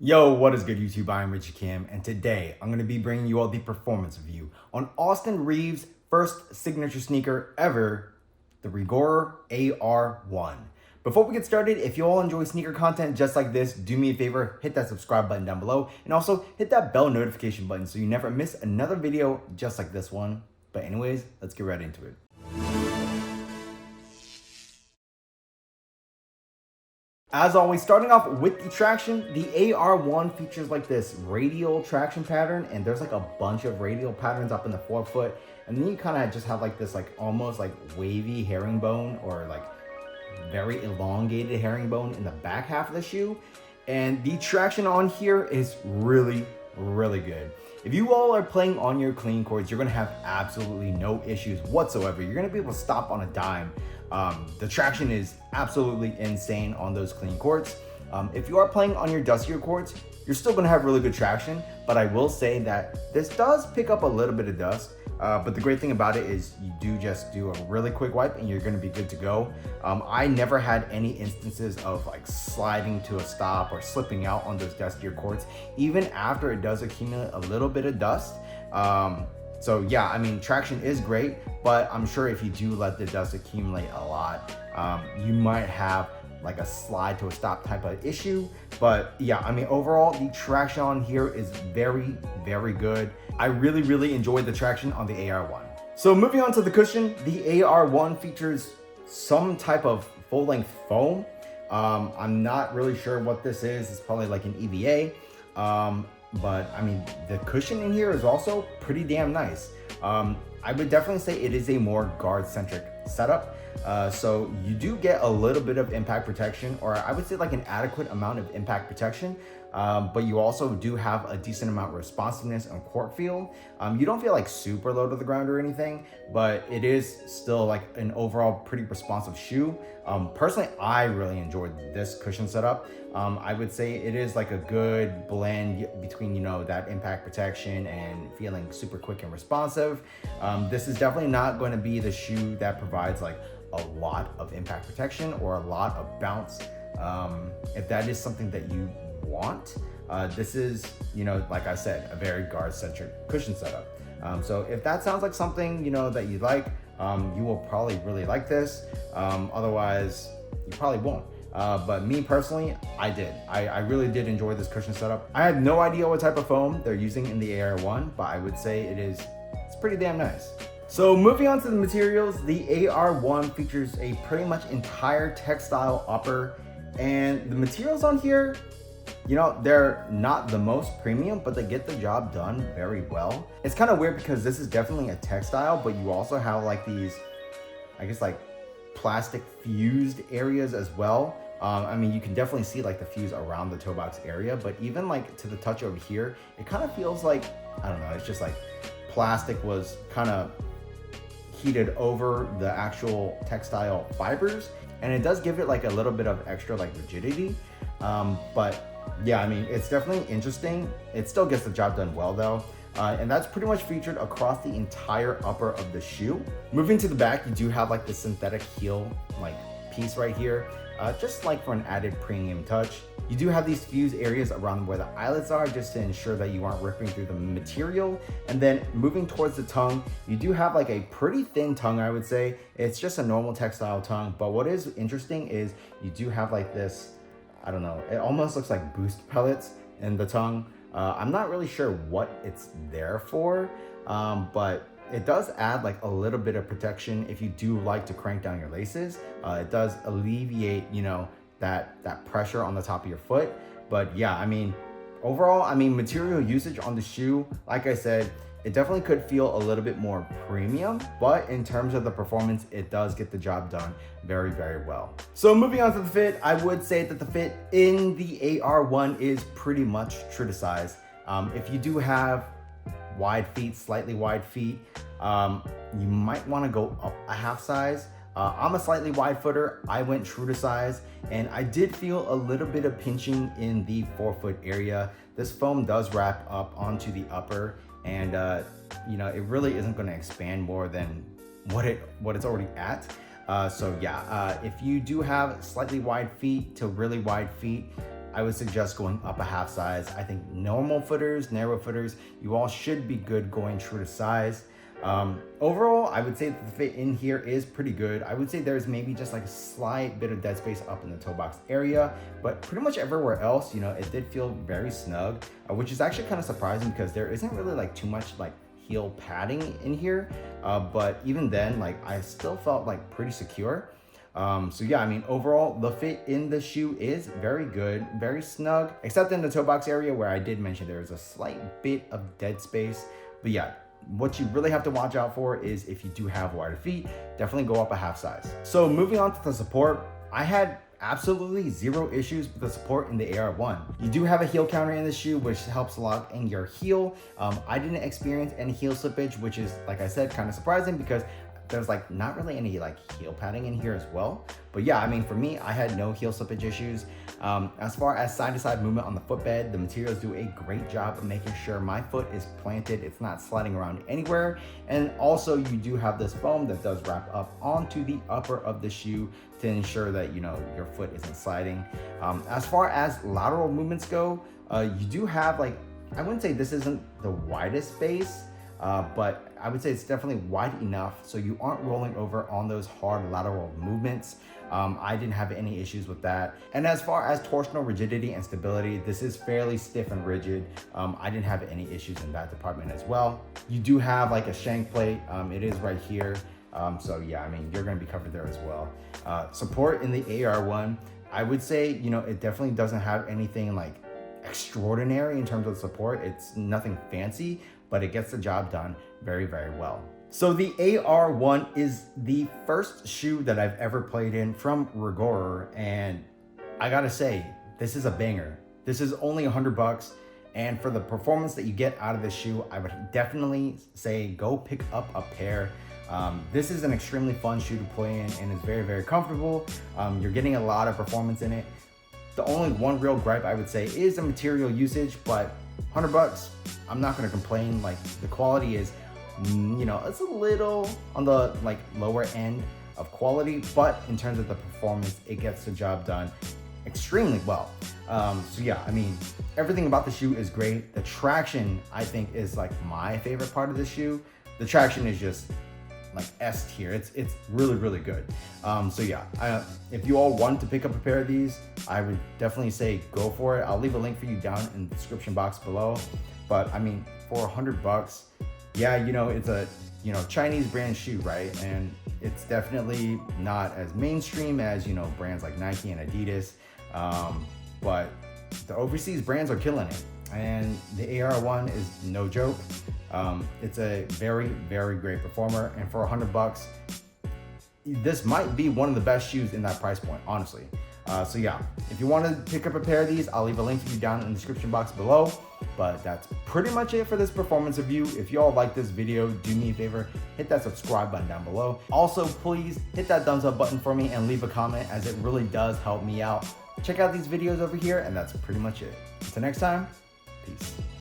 Yo, what is good YouTube? I'm Richie Kim, and today I'm going to be bringing you all the performance review on Austin Reaves' first signature sneaker ever, the Rigorer AR1. Before we get started, if you all enjoy sneaker content just like this, do me a favor, hit that subscribe button down below, and also hit that bell notification button so you never miss another video just like this one. But anyways, let's get right into it. As always, starting off with the traction, the AR1 features like this radial traction pattern, and there's like a bunch of radial patterns up in the forefoot, and then you kind of just have like this like almost like wavy herringbone or like very elongated herringbone in the back half of the shoe. And the traction on here is really good. If you all are playing on your clean courts, you're gonna have absolutely no issues whatsoever. You're gonna be able to stop on a dime. The traction is absolutely insane on those clean courts. If you are playing on your dustier courts, you're still gonna have really good traction, but I will say that this does pick up a little bit of dust. But the great thing about it is you do just do a really quick wipe and you're gonna be good to go. I never had any instances of like sliding to a stop or slipping out on those dustier courts, even after it does accumulate a little bit of dust. So yeah, I mean, traction is great, but I'm sure if you do let the dust accumulate a lot, you might have like a slide to a stop type of issue. But yeah, I mean, overall, the traction on here is very good. I really enjoyed the traction on the AR1. So moving on to the cushion, the AR1 features some type of full-length foam. I'm not really sure what this is. It's probably like an EVA. But I mean, the cushion in here is also pretty damn nice. I would definitely say it is a more guard-centric setup. So you do get a little bit of impact protection, or I would say like an adequate amount of impact protection. But you also do have a decent amount of responsiveness and court feel. You don't feel like super low to the ground or anything, but it is still like an overall pretty responsive shoe. Personally, I really enjoyed this cushion setup. I would say it is like a good blend between, you know, that impact protection and feeling super quick and responsive. This is definitely not going to be the shoe that provides like a lot of impact protection or a lot of bounce. If that is something that you want, this is, you know, like I said, a very guard-centric cushion setup. So if that sounds like something, you know, that you like, you will probably really like this. Otherwise, you probably won't. But me personally, I did. I really did enjoy this cushion setup. I had no idea what type of foam they're using in the AR1, but I would say it's pretty damn nice. So moving on to the materials, the AR1 features a pretty much entire textile upper, and the materials on here, you know, they're not the most premium, but they get the job done very well. It's kind of weird because this is definitely a textile, but you also have like these, I guess like plastic fused areas as well. I mean, you can definitely see like the fuse around the toe box area, but even like to the touch over here, it kind of feels like, I don't know, it's just like plastic was kind of heated over the actual textile fibers, and it does give it like a little bit of extra like rigidity. But yeah, I mean, it's definitely interesting. It still gets the job done well though. And that's pretty much featured across the entire upper of the shoe. Moving to the back, you do have like the synthetic heel like piece right here, just like for an added premium touch. You do have these fused areas around where the eyelets are, just to ensure that you aren't ripping through the material. And then moving towards the tongue, you do have like a pretty thin tongue, I would say. It's just a normal textile tongue, but what is interesting is you do have like this, I don't know, it almost looks like boost pellets in the tongue. I'm not really sure what it's there for, but it does add like a little bit of protection if you do like to crank down your laces. It does alleviate, you know, that pressure on the top of your foot. But yeah, I mean, overall, I mean, material usage on the shoe, like I said, it definitely could feel a little bit more premium, but in terms of the performance, it does get the job done very well. So moving on to the fit, I would say that the fit in the AR1 is pretty much true to size. If you do have wide feet, slightly wide feet, you might want to go up a half size. I'm a slightly wide footer. I went true to size, and I did feel a little bit of pinching in the forefoot area. This foam does wrap up onto the upper, and you know, it really isn't going to expand more than what it's already at. So yeah, if you do have slightly wide feet to really wide feet, I would suggest going up a half size. I think normal footers, narrow footers, you all should be good going true to size. Overall, I would say that the fit in here is pretty good. I would say there's maybe just like a slight bit of dead space up in the toe box area, but pretty much everywhere else, you know, it did feel very snug, which is actually kind of surprising because there isn't really like too much like heel padding in here. But even then, like I still felt like pretty secure. So yeah, I mean, overall, the fit in the shoe is very good, very snug, except in the toe box area where I did mention there is a slight bit of dead space. But yeah, what you really have to watch out for is if you do have wider feet, definitely go up a half size. So moving on to the support, I had absolutely zero issues with the support in the AR1. You do have a heel counter in the shoe, which helps lock in your heel. I didn't experience any heel slippage, which is, like I said, kind of surprising because there's like not really any like heel padding in here as well. But yeah, I mean, for me, I had no heel slippage issues. As far as side-to-side movement on the footbed, the materials do a great job of making sure my foot is planted, it's not sliding around anywhere. And also you do have this foam that does wrap up onto the upper of the shoe to ensure that, you know, your foot isn't sliding. As far as lateral movements go, you do have like, I wouldn't say this isn't the widest space, but I would say it's definitely wide enough so you aren't rolling over on those hard lateral movements. I didn't have any issues with that. And as far as torsional rigidity and stability, this is fairly stiff and rigid. I didn't have any issues in that department as well. You do have like a shank plate. It is right here. So yeah, I mean, you're gonna be covered there as well. Support in the AR1, I would say, you know, it definitely doesn't have anything like extraordinary in terms of support. It's nothing fancy, but it gets the job done very, very well. So the AR1 is the first shoe that I've ever played in from Rigorer, and I gotta say, this is a banger. This is only $100, and for the performance that you get out of this shoe, I would definitely say go pick up a pair. This is an extremely fun shoe to play in and is very, very comfortable. You're getting a lot of performance in it. The only one real gripe I would say is the material usage, but $100, I'm not gonna complain. Like the quality is, you know, it's a little on the like lower end of quality, but in terms of the performance, it gets the job done extremely well. So yeah, I mean, everything about the shoe is great. The traction, I think, is like my favorite part of the shoe. The traction is just like S tier. It's really, really good. So yeah, if you all want to pick up a pair of these, I would definitely say go for it. I'll leave a link for you down in the description box below. But I mean, for $100, yeah, you know, it's a, you know, Chinese brand shoe, right? And it's definitely not as mainstream as, you know, brands like Nike and Adidas. But the overseas brands are killing it. And the AR1 is no joke. It's a very, very great performer. And for $100, this might be one of the best shoes in that price point, honestly. So yeah, if you want to pick up a pair of these, I'll leave a link for you down in the description box below. But that's pretty much it for this performance review. If you all like this video, do me a favor, hit that subscribe button down below. Also, please hit that thumbs up button for me and leave a comment, as it really does help me out. Check out these videos over here, and that's pretty much it. Until next time, peace.